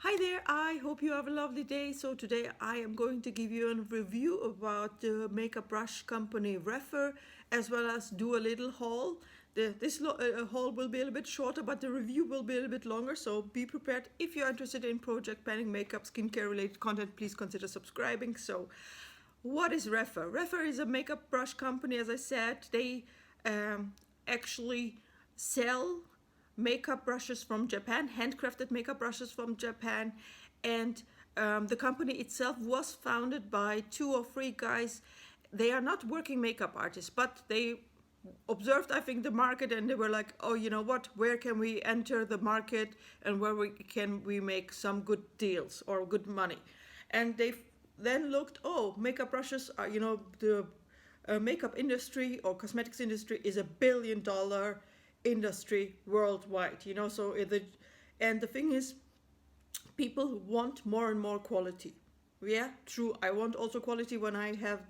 Hi there, I hope you have a lovely day. So today I am going to give you a review about the makeup brush company Rephr, as well as do a little haul. This haul will be a little bit shorter, but the review will be a little bit longer, so be prepared. If you're interested in project planning, makeup, skincare related content, please consider subscribing. So what is Rephr? Rephr is a makeup brush company. As I said, they actually sell makeup brushes from Japan, handcrafted makeup brushes from Japan, and the company itself was founded by 2 or 3 guys. They are not working makeup artists, but they observed, I think, the market, and they were like, oh, you know what, where can we enter the market, and where can we make some good deals or good money. And they then looked, oh, makeup brushes are, the makeup industry or cosmetics industry is $1 billion industry worldwide, so and the thing is, people want more and more quality. Yeah, true, I want also quality when I have,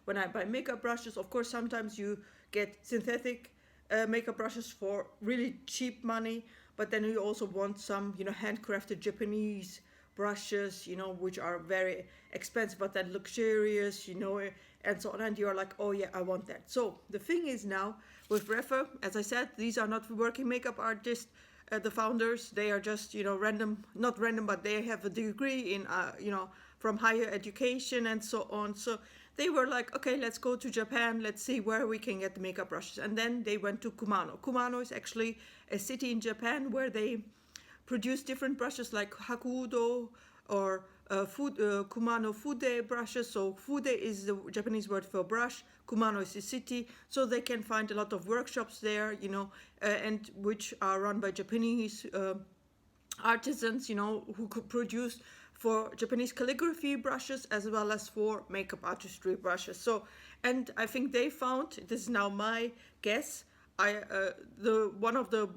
when I buy makeup brushes. Of course, sometimes you get synthetic makeup brushes for really cheap money, but then you also want some, handcrafted Japanese brushes, which are very expensive but then luxurious, and so on. And you're like, oh yeah, I want that. So the thing is now with Rephr, as I said, these are not working makeup artists. The founders, they are just, random, not random, but they have a degree in, from higher education and so on. So they were like, okay, let's go to Japan, let's see where we can get the makeup brushes. And then they went to Kumano. Kumano is actually a city in Japan where they produce different brushes like Hakudo or Kumano Fude brushes. So Fude is the Japanese word for brush. Kumano is the city, so they can find a lot of workshops there, and which are run by Japanese artisans, who could produce for Japanese calligraphy brushes as well as for makeup artistry brushes. So, and I think they found, this is now my guess, one of the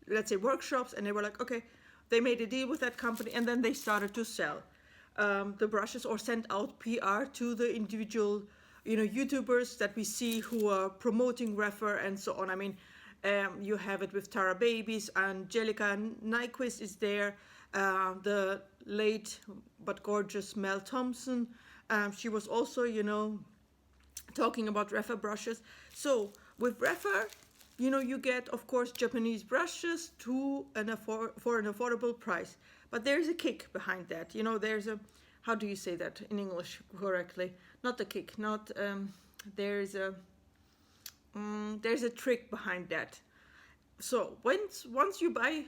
let's say workshops, and they were like, okay, they made a deal with that company, and then they started to sell the brushes or send out PR to the individual YouTubers that we see who are promoting Rephr and so on. I mean, you have it with Tara Babies, Angelica Nyquist is there, the late but gorgeous Mel Thompson. She was also, talking about Rephr brushes. So with Rephr, you get, of course, Japanese brushes for an affordable price. But there's a kick behind that. There's a, how do you say that in English correctly? Not a kick, not, there's a trick behind that. So once you buy,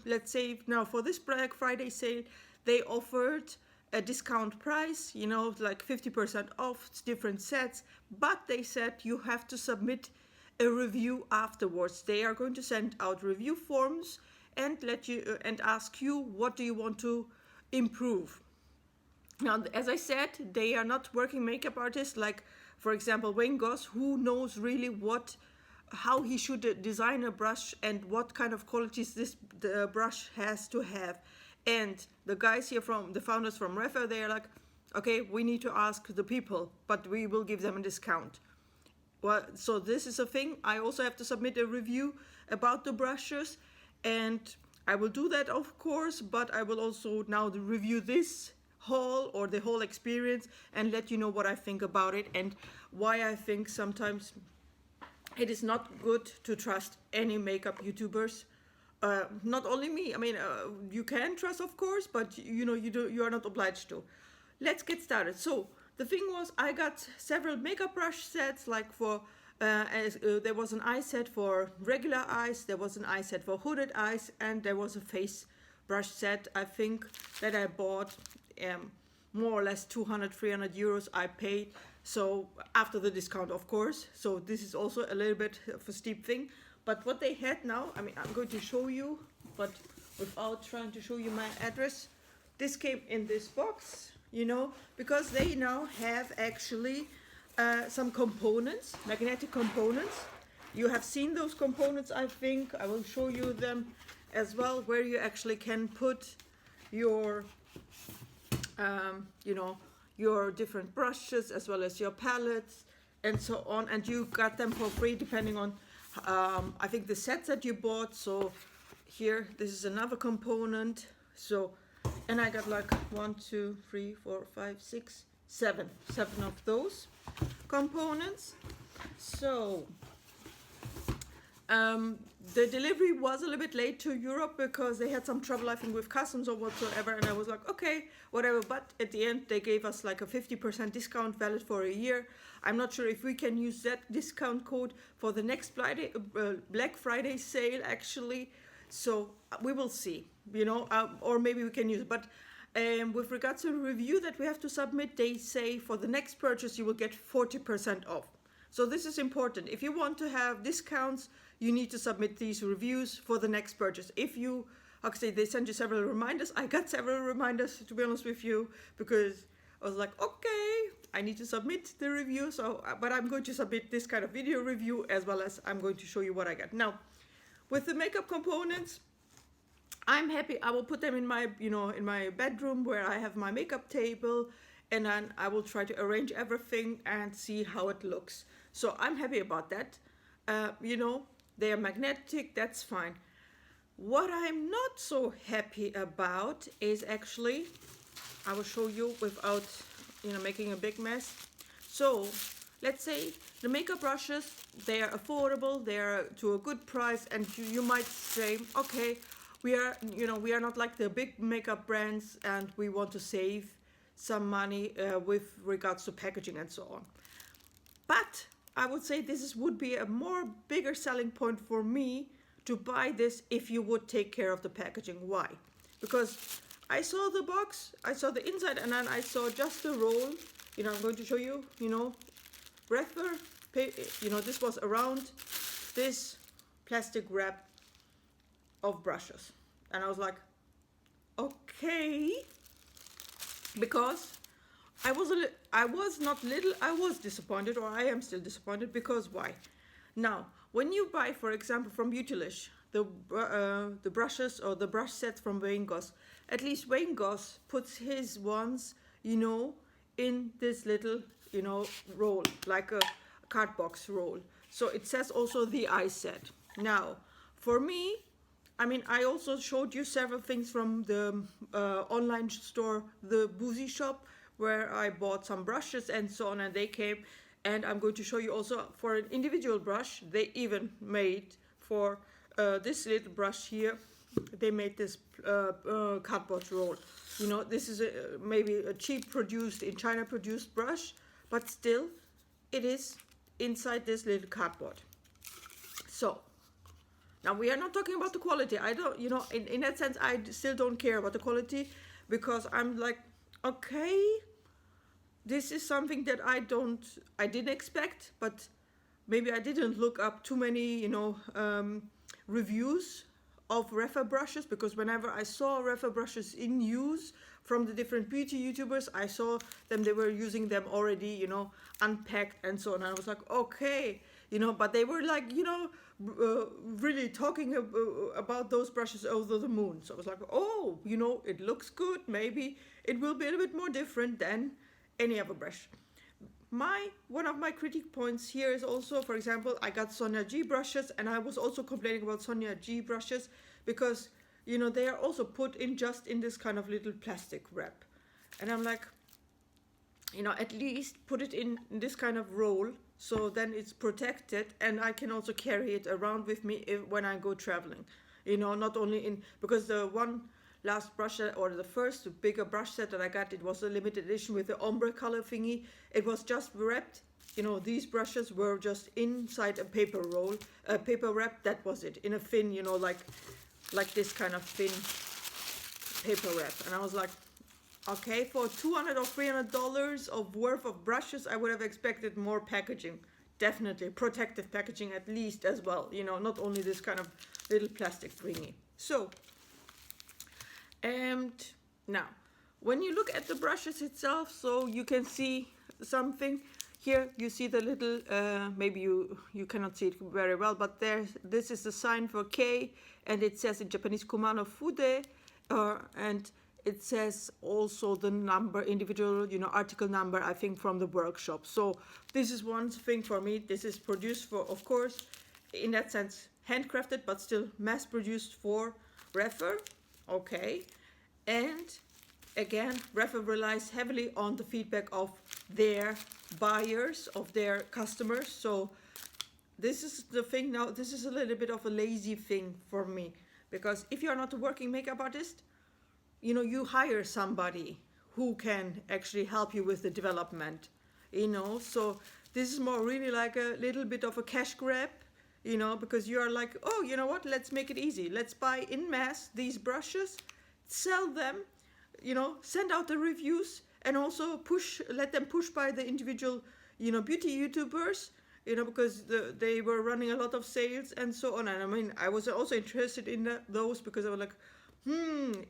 let's say now for this Black Friday sale, they offered a discount price, like 50% off different sets, but they said you have to submit a review afterwards. They are going to send out review forms and let you and ask you, what do you want to improve. Now, as I said, they are not working makeup artists like, for example, Wayne Goss, who knows really how he should design a brush and what kind of qualities the brush has to have. And the guys here from the founders from Rephr, they are like, okay, we need to ask the people, but we will give them a discount. Well, so this is a thing. I also have to submit a review about the brushes, and I will do that, of course, but I will also now review this haul or the whole experience and let you know what I think about it and why I think sometimes it is not good to trust any makeup YouTubers. Not only me. I mean, you can trust, of course, but you are not obliged to. Let's get started. So the thing was, I got several makeup brush sets, like for there was an eye set for regular eyes, there was an eye set for hooded eyes, and there was a face brush set, I think, that I bought, more or less 200-300 euros I paid, so after the discount, of course. So this is also a little bit of a steep thing. But what they had now, I mean, I'm going to show you, but without trying to show you my address. This came in this box, because they now have actually some components, magnetic components. You have seen those components, I think. I will show you them as well, where you actually can put your, your different brushes as well as your palettes and so on. And you got them for free depending on, I think, the sets that you bought. So here, this is another component. So, and I got like 1, 2, 3, 4, 5, 6, 7 of those components. So the delivery was a little bit late to Europe because they had some trouble, I think, with customs or whatsoever, and I was like, okay, whatever. But at the end they gave us like a 50% discount valid for a year. I'm not sure if we can use that discount code for the next Friday, Black Friday sale actually. So we will see, you know, or maybe we can use it. But with regards to the review that we have to submit, they say for the next purchase you will get 40% off. So this is important. If you want to have discounts, you need to submit these reviews for the next purchase. If you, actually, they send you several reminders. I got several reminders, to be honest with you, because I was like, okay, I need to submit the review. So, but I'm going to submit this kind of video review as well as I'm going to show you what I got. Now, with the makeup components, I'm happy. I will put them in my, you know, in my bedroom where I have my makeup table, and then I will try to arrange everything and see how it looks. So I'm happy about that. You know, they are magnetic, that's fine. What I'm not so happy about is actually, I will show you without, you know, making a big mess. So let's say the makeup brushes, they are affordable, they are to a good price, and you might say, okay, we are, you know, we are not like the big makeup brands and we want to save some money with regards to packaging and so on. But I would say this would be a more bigger selling point for me to buy this if you would take care of the packaging. Why? Because I saw the box, I saw the inside, and then I saw just the roll. You know, I'm going to show you, you know, Rephr, you know, this was around this plastic wrap of brushes. And I was like, okay, because I was disappointed, or I am still disappointed, because why? Now, when you buy, for example, from Beautylish, the brushes or the brush sets from Wayne Goss, at least Wayne Goss puts his ones, you know, in this little, you know, roll, like a card box roll. So it says also the eye set. Now, for me, I mean, I also showed you several things from the online store, the Zeasee shop, where I bought some brushes and so on, and they came. And I'm going to show you also for an individual brush, they even made for this little brush here, they made this cardboard roll. You know, this is maybe a cheap produced, in China produced brush, but still it is inside this little cardboard. So now we are not talking about the quality. I don't, you know, in that sense, I still don't care about the quality, because I'm like, okay, this is something that I didn't expect, but maybe I didn't look up too many, you know, reviews of Rephr brushes, because whenever I saw Rephr brushes in use from the different beauty YouTubers, I saw them, they were using them already, you know, unpacked and so on. And I was like, okay, you know, but they were like, you know, really talking about those brushes over the moon. So I was like, oh, you know, it looks good. Maybe it will be a little bit more different than any other brush. One of my critique points here is also, for example, I got Sonia G brushes, and I was also complaining about Sonia G brushes because, you know, they are also put in just in this kind of little plastic wrap. And I'm like, you know, at least put it in this kind of roll, so then it's protected, and I can also carry it around with me when I go traveling. You know, not only in, because the one last brush set, or the first bigger brush set that I got, it was a limited edition with the ombre color thingy. It was just wrapped, you know, these brushes were just inside a paper roll, a paper wrap, that was it, in a thin, you know, like this kind of thin paper wrap. And I was like, okay, for $200 or $300 of worth of brushes, I would have expected more packaging. Definitely protective packaging at least as well, you know, not only this kind of little plastic thingy. So, and now when you look at the brushes itself, so you can see something here. You see the little maybe you cannot see it very well, but this is the sign for K, and it says in Japanese Kumano Fude, and it says also the number, individual, you know, article number, I think, from the workshop. So this is one thing for me. This is produced for, of course, in that sense, handcrafted but still mass produced for Rephr. Okay. And again, Rephr relies heavily on the feedback of their buyers, of their customers. So this is the thing now, this is a little bit of a lazy thing for me, because if you're not a working makeup artist, you know, you hire somebody who can actually help you with the development, you know. So this is more really like a little bit of a cash grab, you know, because you're like, oh, you know what, let's make it easy. Let's buy in mass these brushes, sell them, you know, send out the reviews, and also let them push by the individual, you know, beauty YouTubers, you know, because they were running a lot of sales and so on. And I mean, I was also interested in those, because I was like,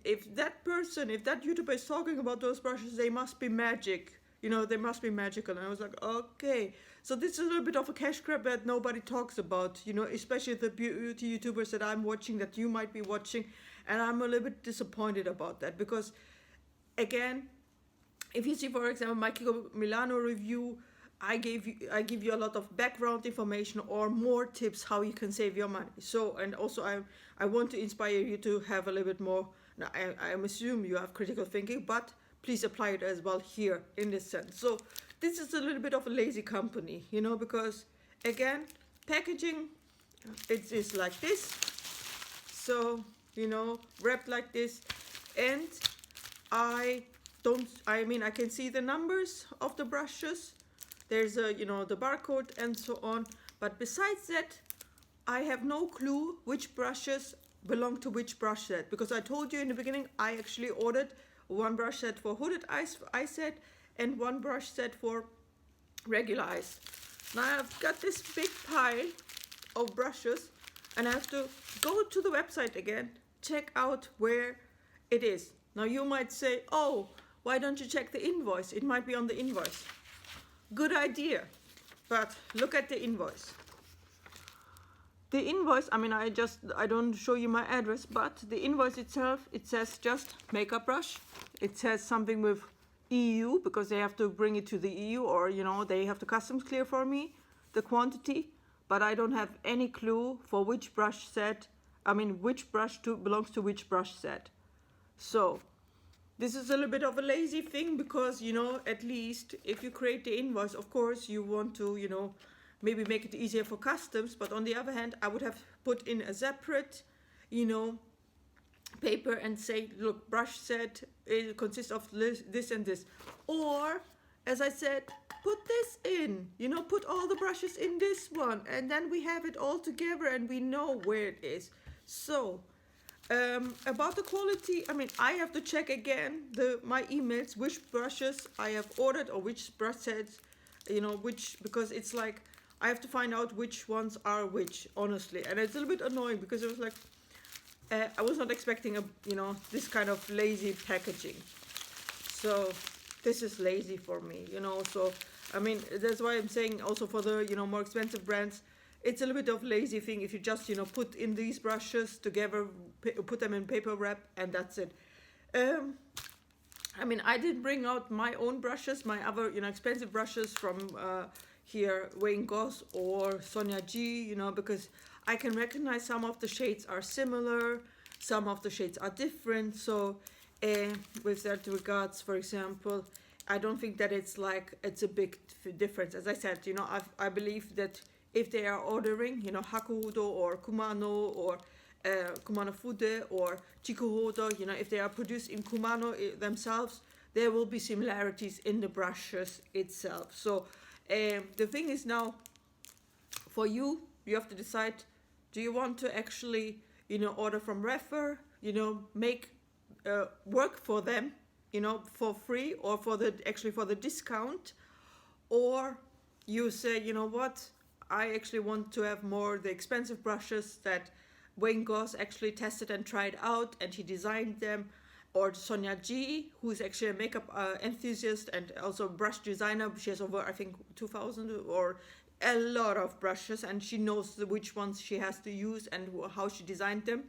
if that YouTuber is talking about those brushes, they must be magic, you know, they must be magical. And I was like, okay, so this is a little bit of a cash grab that nobody talks about, you know, especially the beauty YouTubers that I'm watching, that you might be watching. And I'm a little bit disappointed about that, because again, if you see, for example, my Kiko Milano review, I give you a lot of background information or more tips how you can save your money. So, and also I want to inspire you to have a little bit more. Now, I assume you have critical thinking, but please apply it as well here in this sense. So this is a little bit of a lazy company, you know, because again, packaging, it is like this. So, you know, wrapped like this, and I mean, I can see the numbers of the brushes. There's a, you know, the barcode and so on. But besides that, I have no clue which brushes belong to which brush set. Because I told you in the beginning, I actually ordered one brush set for hooded eye set and one brush set for regular eyes. Now I've got this big pile of brushes, and I have to go to the website again, check out where it is. Now you might say, oh, why don't you check the invoice? It might be on the invoice. Good idea, but look at the invoice. The invoice, I mean, I don't show you my address, but the invoice itself, it says just makeup brush. It says something with EU, because they have to bring it to the EU, or, you know, they have to customs clear for me the quantity, but I don't have any clue for which brush set, I mean, which brush belongs to which brush set. So this is a little bit of a lazy thing, because, you know, at least if you create the invoice, of course, you want to, you know, maybe make it easier for customs. But on the other hand, I would have put in a separate, you know, paper and say, look, brush set, it consists of this and this. Or, as I said, put this in, you know, put all the brushes in this one. And then we have it all together and we know where it is. So, about the quality, I mean, I have to check again my emails, which brushes I have ordered, or which brush sets, you know, because it's like, I have to find out which ones are which, honestly. And it's a little bit annoying, because it was like, I was not expecting you know, this kind of lazy packaging. So this is lazy for me, you know. So, I mean, that's why I'm saying also for the, you know, more expensive brands, it's a little bit of lazy thing if you just, you know, put in these brushes together, put them in paper wrap, and that's it. I mean, I did bring out my own brushes, my other, you know, expensive brushes from here, Wayne Goss or Sonia G, you know, because I can recognize some of the shades are similar, some of the shades are different. So with that regards, for example, I don't think that it's a big difference. As I said, you know, I believe that if they are ordering, you know, Hakuhodo or Kumano or Kumano Fude or Chikuhodo, you know, if they are produced in Kumano themselves, there will be similarities in the brushes itself. So the thing is now, for you have to decide, do you want to actually, you know, order from Rephr, you know, make work for them, you know, for free, or for the discount, or you say, you know what, I actually want to have more the expensive brushes that Wayne Goss actually tested and tried out, and he designed them, or Sonia G, who is actually a makeup enthusiast and also brush designer. She has over, I think, 2,000 or a lot of brushes, and she knows which ones she has to use and how she designed them.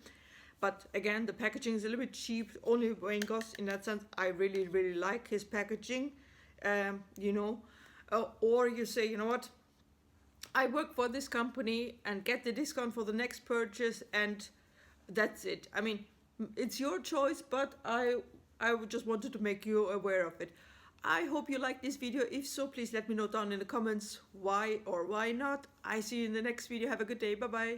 But again, the packaging is a little bit cheap. Only Wayne Goss, in that sense, I really, really like his packaging, you know. Or you say, you know what, I work for this company and get the discount for the next purchase, and that's it. I mean, it's your choice, but just wanted to make you aware of it. I hope you like this video. If so, please let me know down in the comments why or why not. I see you in the next video. Have a good day. Bye bye.